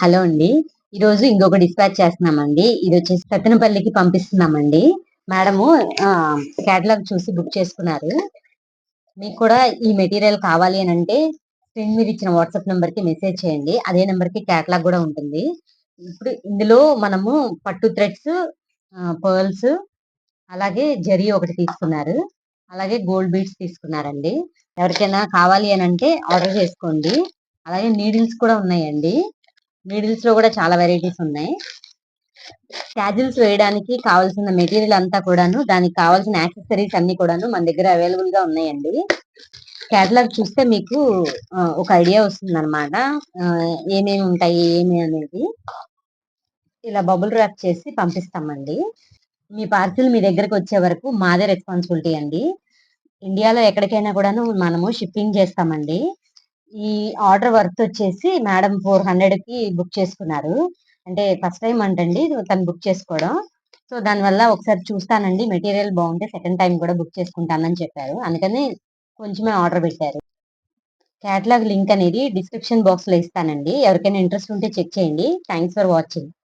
Hello అండి. ఈరోజు ఇంకొక డిస్పాచ్ చేస్తున్నామండి. ఇదొచ్చేసి సత్తెనపల్లికి పంపిస్తున్నామండి. మేడము కేటలాగ్ చూసి బుక్ చేసుకున్నారు. మీకు కూడా ఈ మెటీరియల్ కావాలి అనంటే స్క్రీన్ మీద ఇచ్చిన వాట్సాప్ నంబర్‌కి మెసేజ్ చేయండి. అదే నంబర్‌కి కేటలాగ్ గూడా ఉంటుంది. ఇప్పుడు ఇందులో మనము పట్టు థ్రెడ్స్, పర్ల్స్, అలాగే జరీ ఒకటి తీసుకున్నారు. అలాగే గోల్డ్ బీడ్స్ తీసుకున్నారండి. ఎవరికైనా కావాలి అనంటే ఆర్డర్ చేసుకోండి. అలాగే నీడిల్స్ కూడా ఉన్నాయండి. నీడిల్స్ లో కూడా చాలా వెరైటీస్ ఉన్నాయి. క్యాజిల్స్ వేయడానికి కావాల్సిన మెటీరియల్ అంతా కూడాను, దానికి కావాల్సిన యాక్సెసరీస్ అన్ని కూడాను మన దగ్గర అవైలబుల్ గా ఉన్నాయండి. కేటలాగ్ చూస్తే మీకు ఒక ఐడియా వస్తుంది అనమాట. ఏమేమి ఉంటాయి ఏమి అనేది. ఇలా బబుల్ ర్యాప్ చేసి పంపిస్తామండి. మీ పార్సిల్ మీ దగ్గరకు వచ్చే వరకు మాదే రెస్పాన్సిబిలిటీ అండి. ఇండియాలో ఎక్కడికైనా కూడాను మనము షిప్పింగ్ చేస్తామండి. ఈ ఆర్డర్ వర్త్ వచ్చేసి మేడం 400కి బుక్ చేసుకున్నారు. అంటే ఫస్ట్ టైం అంటండి తను బుక్ చేసుకోవడం. సో దానివల్ల ఒకసారి చూస్తానండి, మెటీరియల్ బాగుంటే సెకండ్ టైం కూడా బుక్ చేసుకుంటానని చెప్పారు. అందుకని కొంచెమే ఆర్డర్ పెట్టారు. కేటలాగ్ లింక్ అనేది డిస్క్రిప్షన్ బాక్స్ లో ఇస్తానండి. ఎవరికైనా ఇంట్రెస్ట్ ఉంటే చెక్ చేయండి. Thanks for watching.